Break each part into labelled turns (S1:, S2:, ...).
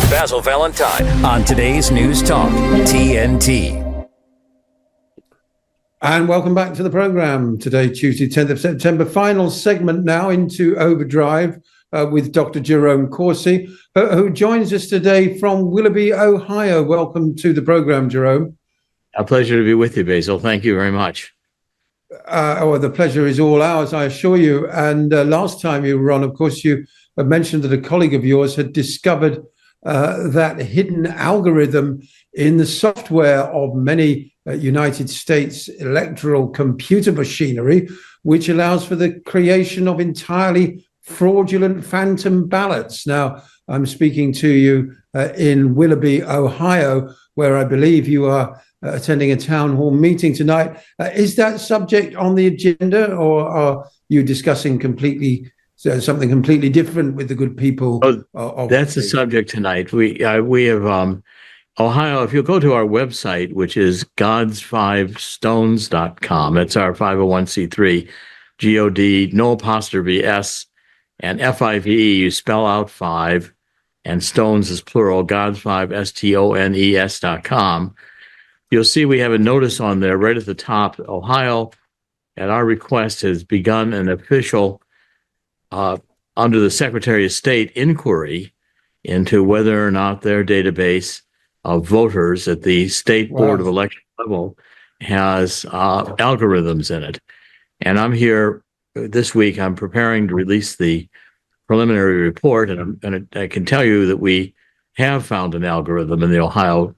S1: Basil Valentine on today's News Talk, TNT.
S2: And welcome back to the program today, Tuesday, 10th of September. Final segment now into Overdrive with Dr. Jerome Corsi, who joins us today from Willoughby, Ohio. Welcome to the program, Jerome.
S3: A pleasure to be with you, Basil. Thank you very much.
S2: The pleasure is all ours, I assure you. And last time you were on, of course, you mentioned that a colleague of yours had discovered that hidden algorithm in the software of many United States electoral computer machinery, which allows for the creation of entirely fraudulent phantom ballots. Now, I'm speaking to you in Willoughby, Ohio, where I believe you are attending a town hall meeting tonight. Is that subject on the agenda, or are you discussing something completely different with the good people?
S3: That's the subject tonight. We have Ohio. If you go to our website, which is gods5stones.com, that's our 501c3, God, no apostrophe S, and FIVE, you spell out 5, and stones is plural, gods5stones.com. You'll see we have a notice on there right at the top. Ohio, at our request, has begun an official, under the Secretary of State, inquiry into whether or not their database of voters at the state board of election level has algorithms in it. And I'm here this week. I'm preparing to release the preliminary report, and I can tell you that we have found an algorithm in the Ohio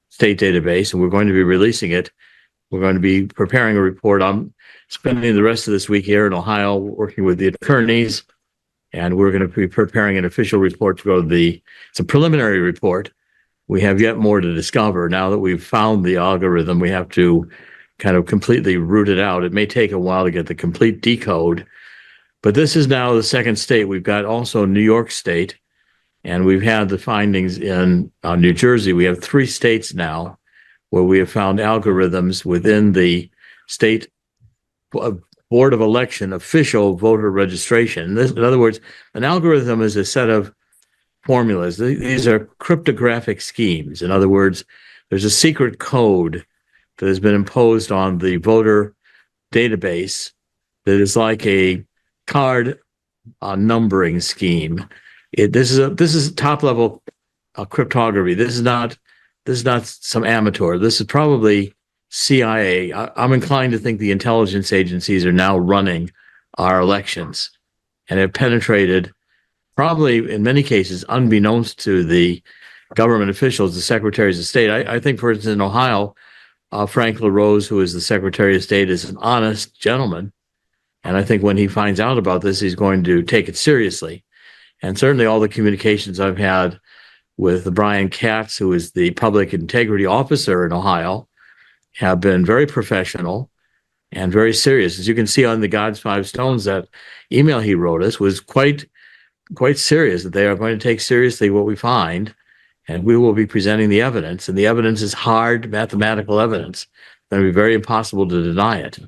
S3: state database, and we're going to be releasing it. We're going to be preparing a report. I'm spending the rest of this week here in Ohio working with the attorneys, and we're going to be preparing an official report to go to it's a preliminary report. We have yet more to discover. Now that we've found the algorithm, we have to kind of completely root it out. It may take a while to get the complete decode, but this is now the second state. We've got also New York State, and we've had the findings in New Jersey. We have 3 states now where we have found algorithms within the state board of election official voter registration. In other words, an algorithm is a set of formulas. These are cryptographic schemes. In other words, there's a secret code that has been imposed on the voter database that is like a card numbering scheme. This is top level cryptography. This is not some amateur. This is probably CIA. I'm inclined to think the intelligence agencies are now running our elections and have penetrated, probably in many cases, unbeknownst to the government officials, the secretaries of state. I think, for instance, in Ohio, Frank LaRose, who is the Secretary of State, is an honest gentleman. And I think when he finds out about this, he's going to take it seriously. And certainly all the communications I've had with Brian Katz, who is the public integrity officer in Ohio, have been very professional and very serious. As you can see on the God's 5 Stones, that email he wrote us was quite serious, that they are going to take seriously what we find, and we will be presenting the evidence. And the evidence is hard mathematical evidence. It's going to be very impossible to deny it.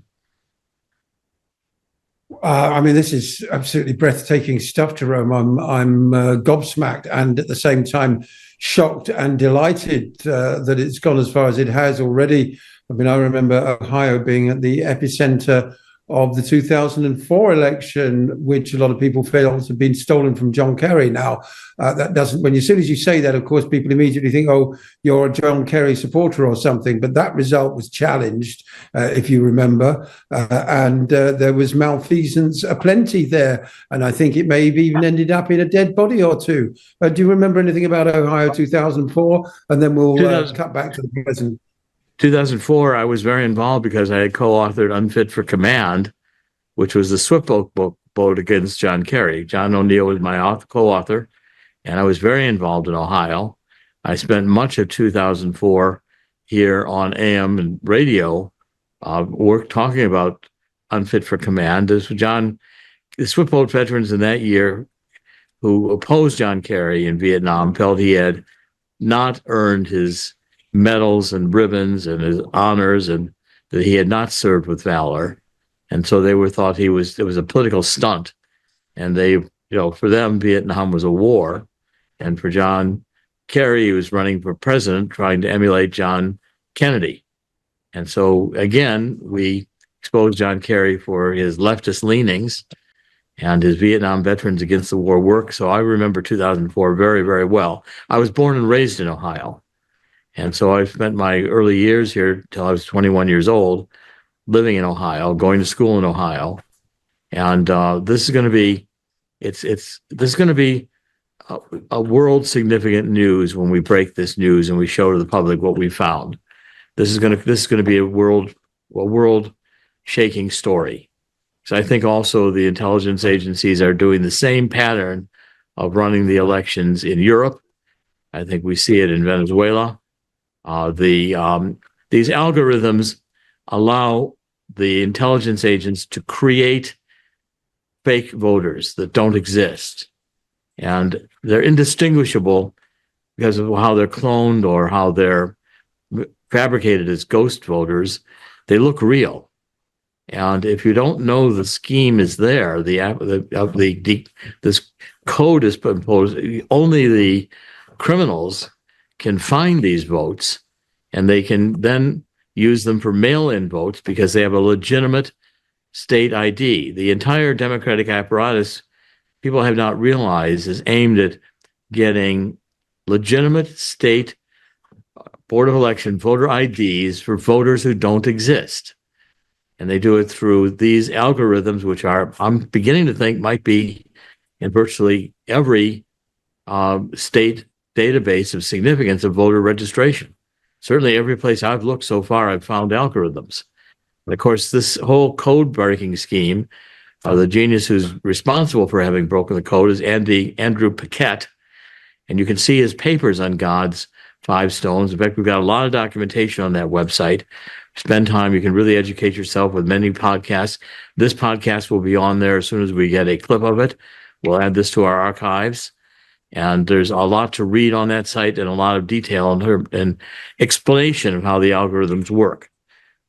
S2: This is absolutely breathtaking stuff, Jerome. I'm gobsmacked and at the same time shocked and delighted that it's gone as far as it has already. I remember Ohio being at the epicenter of the 2004 election, which a lot of people felt had been stolen from John Kerry. Now, that doesn't, as soon as you say that, of course, people immediately think, oh, you're a John Kerry supporter or something. But that result was challenged, if you remember, and there was malfeasance aplenty there. And I think it may have even ended up in a dead body or two. Do you remember anything about Ohio 2004? And then we'll cut back to the present.
S3: 2004, I was very involved because I had co-authored Unfit for Command, which was the Swift vote against John Kerry. John O'Neill was my co-author, and I was very involved in Ohio. I spent much of 2004 here on AM and radio, talking about Unfit for Command. The Swift vote veterans in that year who opposed John Kerry in Vietnam felt he had not earned his medals and ribbons and his honors, and that he had not served with valor. And so they thought it was a political stunt. And for them, Vietnam was a war. And for John Kerry was running for president, trying to emulate John Kennedy. And so, again, we exposed John Kerry for his leftist leanings and his Vietnam Veterans Against the War work. So I remember 2004 very, very well. I was born and raised in Ohio. And so I spent my early years here till I was 21 years old, living in Ohio, going to school in Ohio. And this is going to be, this is going to be a world significant news when we break this news and we show to the public what we found. This is going to be a world shaking story. So I think also the intelligence agencies are doing the same pattern of running the elections in Europe. I think we see it in Venezuela. These algorithms allow the intelligence agents to create fake voters that don't exist. And they're indistinguishable because of how they're cloned or how they're fabricated as ghost voters. They look real. And if you don't know the scheme is there, this code is imposed, only the criminals can find these votes, and they can then use them for mail-in votes because they have a legitimate state ID. The entire democratic apparatus, people have not realized, is aimed at getting legitimate state Board of Election voter IDs for voters who don't exist. And they do it through these algorithms, which are, I'm beginning to think, might be in virtually every state database of significance of voter registration. Certainly every place I've looked so far, I've found algorithms. And of course, this whole code breaking scheme, the genius who's responsible for having broken the code is Andrew Paquette. And you can see his papers on God's 5 stones. In fact, we've got a lot of documentation on that website. Spend time. You can really educate yourself with many podcasts. This podcast will be on there as soon as we get a clip of it. We'll add this to our archives. And there's a lot to read on that site and a lot of detail and explanation of how the algorithms work.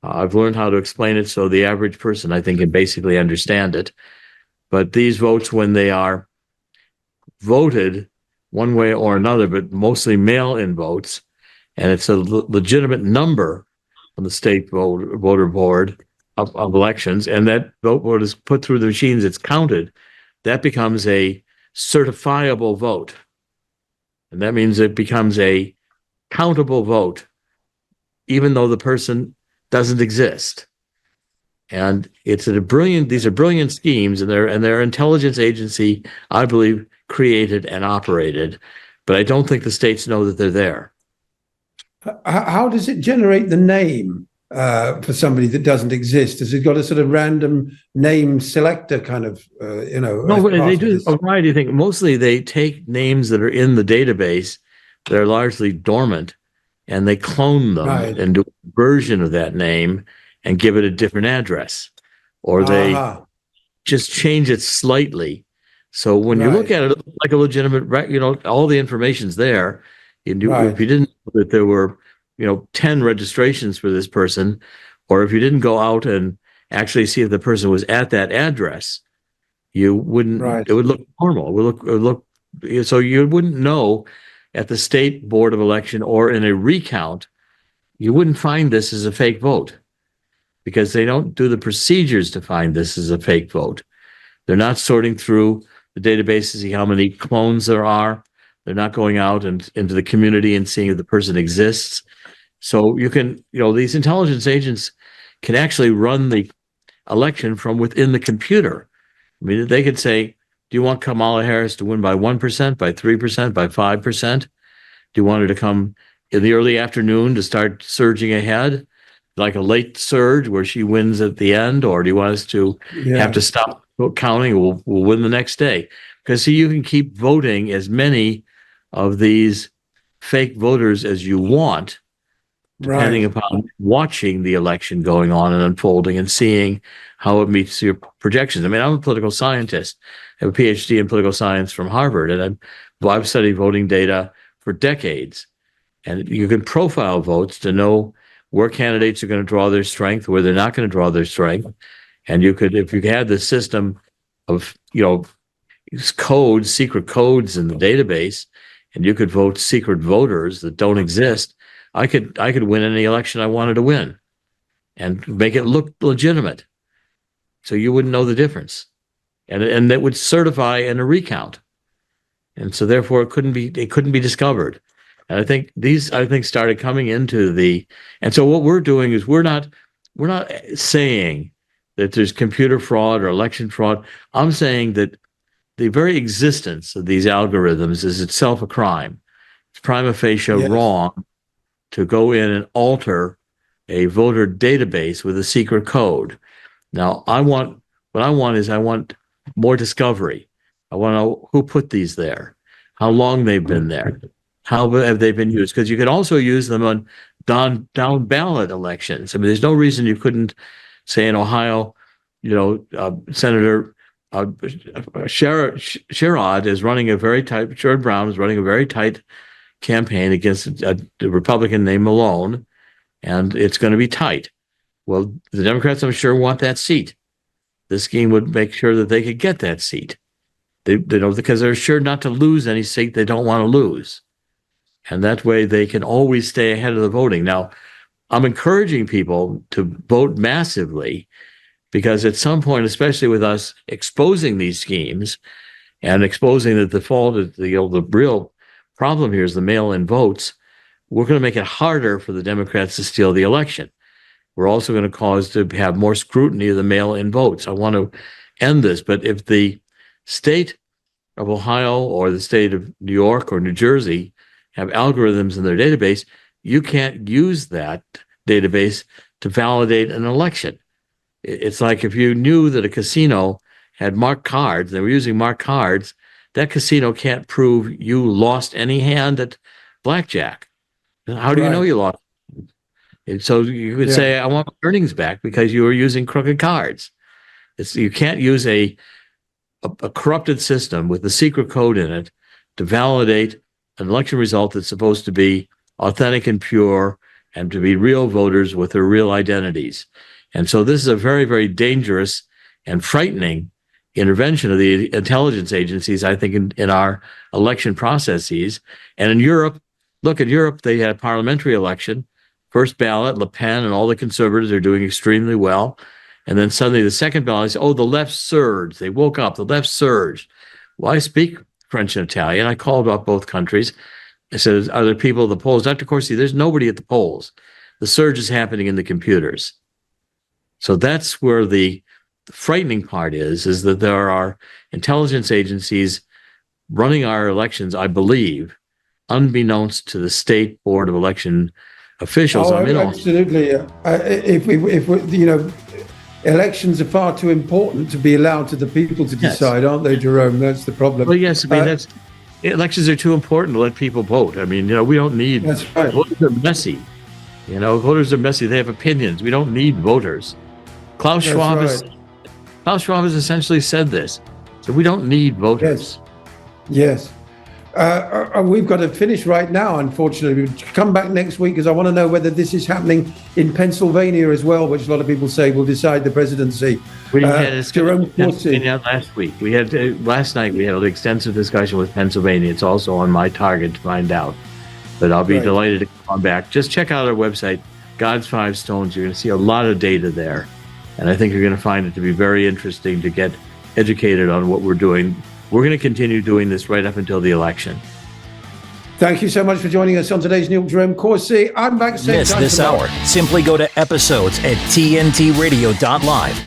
S3: I've learned how to explain it so the average person, I think, can basically understand it. But these votes, when they are voted one way or another, but mostly mail-in votes, and it's a legitimate number on the state voter board of elections, and that vote is put through the machines, it's counted, that becomes a certifiable vote. And that means it becomes a countable vote, even though the person doesn't exist. And these are brilliant schemes, and they're intelligence agency, I believe, created and operated, but I don't think the states know that they're there.
S2: How does it generate the name for somebody that doesn't exist? Has it got a sort of random name selector kind of,
S3: No, they do a variety of things. Mostly they take names that are in the database that are largely dormant, and they clone them and do a version of that name and give it a different address. Or they just change it slightly. So when you look at it, it looks like a legitimate, all the information's there. If you didn't know that there were, 10 registrations for this person, or if you didn't go out and actually see if the person was at that address, you wouldn't, it would look normal. It would look, so you wouldn't know at the state board of election or in a recount, you wouldn't find this as a fake vote because they don't do the procedures to find this as a fake vote. They're not sorting through the database to see how many clones there are. They're not going out and into the community and seeing if the person exists. So you can, these intelligence agents can actually run the election from within the computer. I mean, they could say, do you want Kamala Harris to win by 1%, by 3%, by 5%? Do you want her to come in the early afternoon to start surging ahead, like a late surge where she wins at the end? Or do you want us to have to stop counting? We'll win the next day. Because see, you can keep voting as many of these fake voters as you want, depending upon watching the election going on and unfolding and seeing how it meets your projections. I mean, I'm a political scientist. I have a PhD in political science from Harvard, and I've studied voting data for decades. And you can profile votes to know where candidates are going to draw their strength, where they're not going to draw their strength. And you could, if you had the system of, codes, secret codes in the database, and you could vote secret voters that don't exist, I could win any election I wanted to win and make it look legitimate. So you wouldn't know the difference. And that would certify in a recount. And so therefore it couldn't be discovered. And I think started coming into and so what we're doing is we're not saying that there's computer fraud or election fraud. I'm saying that the very existence of these algorithms is itself a crime. It's prima facie wrong to go in and alter a voter database with a secret code. Now, I want more discovery. I want to know who put these there, how long they've been there, how have they been used? Because you can also use them on down ballot elections. I mean, there's no reason you couldn't say in Ohio, Senator Sherrod is running a very tight. Sherrod Brown is running a very tight campaign against a Republican named Malone, and it's going to be tight. Well, the Democrats, I'm sure, want that seat. This scheme would make sure that they could get that seat. They because they're sure not to lose any seat they don't want to lose. And that way they can always stay ahead of the voting. Now, I'm encouraging people to vote massively because at some point, especially with us exposing these schemes and exposing that the real problem here is the mail-in votes, we're going to make it harder for the Democrats to steal the election. We're also going to cause to have more scrutiny of the mail-in votes. I want to end this, but if the state of Ohio or the state of New York or New Jersey have algorithms in their database, you can't use that database to validate an election. It's like if you knew that a casino had marked cards, they were using marked cards, that casino can't prove you lost any hand at blackjack. How do you know you lost? And so you could say, I want my earnings back because you were using crooked cards. You can't use a corrupted system with a secret code in it to validate an election result that's supposed to be authentic and pure and to be real voters with their real identities. And so this is a very, very dangerous and frightening intervention of the intelligence agencies, I think, in our election processes. And in Europe, they had a parliamentary election, first ballot, Le Pen and all the conservatives are doing extremely well. And then suddenly the second ballot, the left surged. They woke up, the left surged. Well, I speak French and Italian. I called up both countries. I said, are there people at the polls? Dr. Corsi, there's nobody at the polls. The surge is happening in the computers. So that's where the frightening part is that there are intelligence agencies running our elections, I believe, unbeknownst to the state board of election officials.
S2: Absolutely. Elections are far too important to be allowed to the people to decide, aren't they, Jerome? That's the problem.
S3: Well, yes. I mean, elections are too important to let people vote. I mean, we don't need.
S2: That's right.
S3: Voters are messy. Voters are messy. They have opinions. We don't need voters. Klaus Schwab has essentially said this. So we don't need voters.
S2: Yes. We've got to finish right now, unfortunately. We'll come back next week because I want to know whether this is happening in Pennsylvania as well, which a lot of people say will decide the presidency.
S3: We had
S2: Jerome Corsi.
S3: Last week. Last night we had an extensive discussion with Pennsylvania. It's also on my target to find out. But I'll be delighted to come back. Just check out our website, God's Five Stones. You're going to see a lot of data there. And I think you're going to find it to be very interesting to get educated on what we're doing. We're going to continue doing this right up until the election.
S2: Thank you so much for joining us on today's Dr. Jerome Corsi. I'm back.
S1: Miss this hour? Simply go to episodes at tntradio.live.